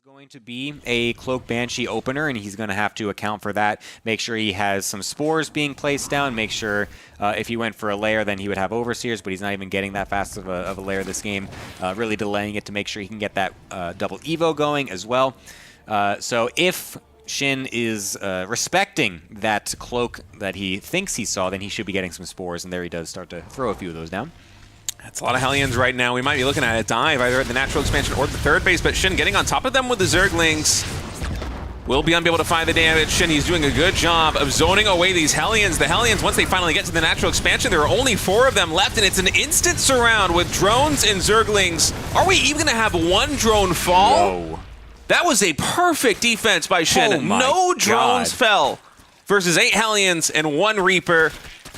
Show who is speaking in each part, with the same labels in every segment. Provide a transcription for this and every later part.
Speaker 1: Going to be a Cloak Banshee opener, and he's going to have to account for that. Make sure he has some spores being placed down. Make sure if he went for a lair, then he would have Overseers, but he's not even getting that fast of a lair this game. Really delaying it to make sure he can get that double Evo going as well. So if SHIN is respecting that cloak that he thinks he saw, then he should be getting some spores, and there he does start to throw a few of those down.
Speaker 2: That's a lot of Hellions right now. We might be looking at a dive either at the natural expansion or the third base, but SHIN getting on top of them with the Zerglings. Will Byun be able to find the damage? SHIN, he's doing a good job of zoning away these Hellions. The Hellions, once they finally get to the natural expansion, there are only 4 of them left, and it's an instant surround with drones and Zerglings. Are we even going to have one drone fall?
Speaker 1: Whoa.
Speaker 2: That was a perfect defense by SHIN.
Speaker 1: Oh my
Speaker 2: no drones
Speaker 1: God.
Speaker 2: fell versus 8 Hellions and 1 Reaper.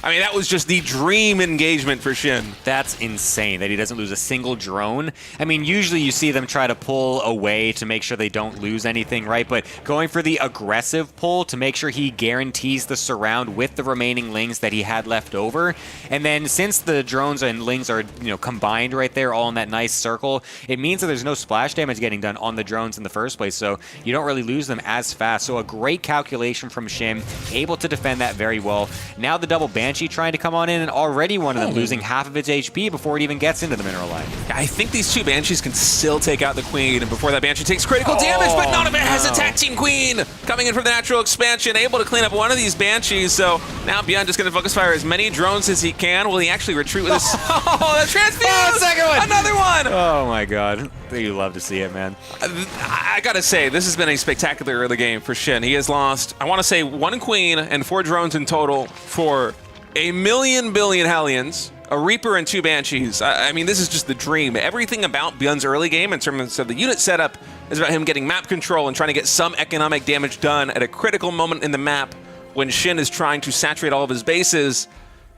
Speaker 2: I mean, that was just the dream engagement for SHIN.
Speaker 1: That's insane that he doesn't lose a single drone. I mean, usually you see them try to pull away to make sure they don't lose anything, right? But going for the aggressive pull to make sure he guarantees the surround with the remaining lings that he had left over. And then since the drones and lings are, combined right there, all in that nice circle, it means that there's no splash damage getting done on the drones in the first place. So you don't really lose them as fast. So a great calculation from SHIN, able to defend that very well. Now the double Banshee trying to come on in, and already one of them losing half of its HP before it even gets into the mineral line.
Speaker 2: I think these 2 Banshees can still take out the Queen, and before that Banshee takes critical damage, but none of it has attack Team Queen! Coming in from the natural expansion, able to clean up one of these Banshees, so now Byun just going to focus fire as many drones as he can. Will he actually retreat with this? Oh, the transfuse!
Speaker 1: Oh, the second one!
Speaker 2: Another one!
Speaker 1: Oh my god. You love to see it, man.
Speaker 2: I gotta say, this has been a spectacular early game for SHIN. He has lost, I want to say, 1 Queen and 4 drones in total for a million billion Hellions, a Reaper, and 2 Banshees. I mean, this is just the dream. Everything about Byun's early game in terms of the unit setup is about him getting map control and trying to get some economic damage done at a critical moment in the map when SHIN is trying to saturate all of his bases.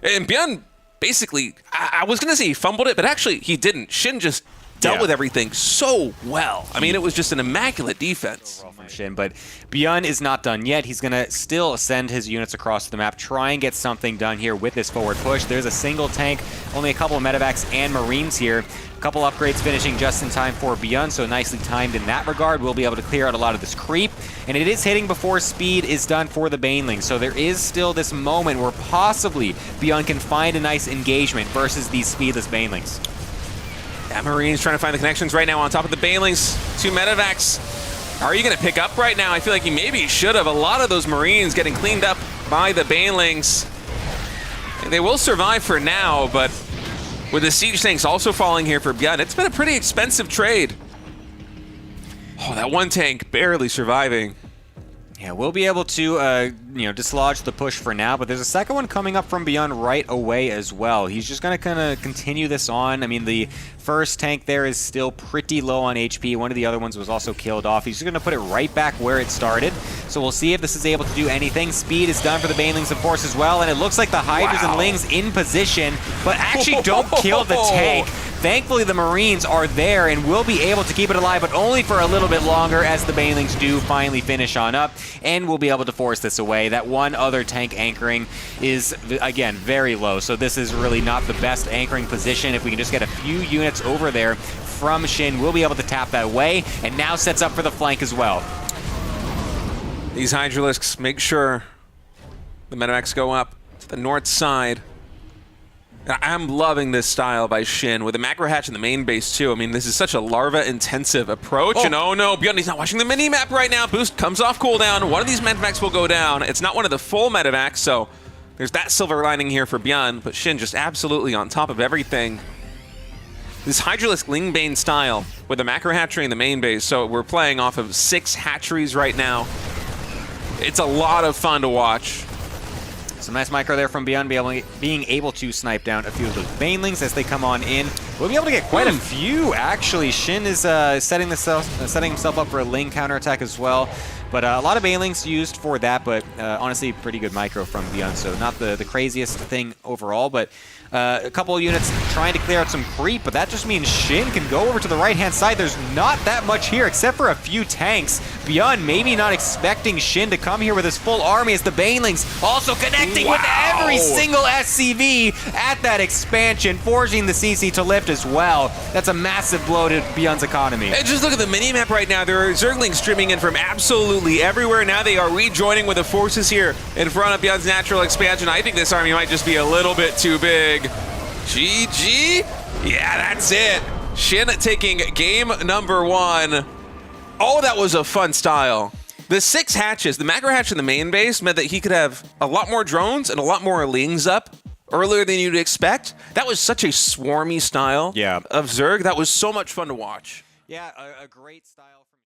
Speaker 2: And Byun basically, I was going to say he fumbled it, but actually he didn't. SHIN just dealt with everything so well. I mean, it was just an immaculate defense.
Speaker 1: From SHIN, but Byun is not done yet. He's going to still send his units across the map, try and get something done here with this forward push. There's a single tank, only a couple of medevacs and marines here. A couple upgrades finishing just in time for Byun, so nicely timed in that regard. We'll be able to clear out a lot of this creep, and it is hitting before speed is done for the Banelings. So there is still this moment where possibly Byun can find a nice engagement versus these speedless Banelings.
Speaker 2: Yeah, Marines trying to find the connections right now on top of the Banelings. 2 medevacs. Are you going to pick up right now? I feel like he maybe should have. A lot of those Marines getting cleaned up by the Banelings. They will survive for now, but with the siege tanks also falling here for Byun, it's been a pretty expensive trade. Oh, that 1 tank barely surviving.
Speaker 1: Yeah, we'll be able to, dislodge the push for now, but there's a second one coming up from Byun right away as well. He's just going to kind of continue this on. I mean, the first tank there is still pretty low on HP. One of the other ones was also killed off. He's just going to put it right back where it started. So we'll see if this is able to do anything. Speed is done for the Banelings, of course, as well, and it looks like the Hydras and Lings in position, but actually don't kill the tank. Thankfully, the Marines are there and will be able to keep it alive, but only for a little bit longer as the Banelings do finally finish on up, and we'll be able to force this away. That one other tank anchoring is, again, very low, so this is really not the best anchoring position. If we can just get a few units over there from SHIN, we'll be able to tap that away, and now sets up for the flank as well.
Speaker 2: These Hydralisks make sure the medevacs go up to the north side. I'm loving this style by SHIN with the macro hatch in the main base too. I mean, this is such a larva-intensive approach. And oh no, Byun, he's not watching the mini-map right now. Boost comes off cooldown. One of these medevacs will go down. It's not one of the full medevacs, so there's that silver lining here for Byun, but SHIN just absolutely on top of everything. This Hydralisk Lingbane style with the macro hatchery in the main base, so we're playing off of 6 hatcheries right now. It's a lot of fun to watch.
Speaker 1: Some nice micro there from Byun, being able to snipe down a few of those Banelings as they come on in. We'll be able to get quite a few, actually. SHIN is setting himself up for a Ling counterattack as well. But a lot of Banelings used for that, but honestly, pretty good micro from Byun. So not the craziest thing overall, but a couple of units trying to clear out some creep, but that just means SHIN can go over to the right-hand side. There's not that much here, except for a few tanks. Byun maybe not expecting SHIN to come here with his full army as the Banelings also connecting with every single SCV at that expansion, forcing the CC to lift as well. That's a massive blow to Byun's economy.
Speaker 2: And just look at the mini-map right now. There are Zerglings streaming in from absolutely everywhere. Now they are rejoining with the forces here in front of Byun's natural expansion. I think this army might just be a little bit too big. GG? Yeah, that's it. SHIN taking game number 1. Oh, that was a fun style. The 6 hatches, the macro hatch in the main base meant that he could have a lot more drones and a lot more Lings up earlier than you'd expect. That was such a swarmy style of Zerg. That was so much fun to watch.
Speaker 1: Yeah, a great style.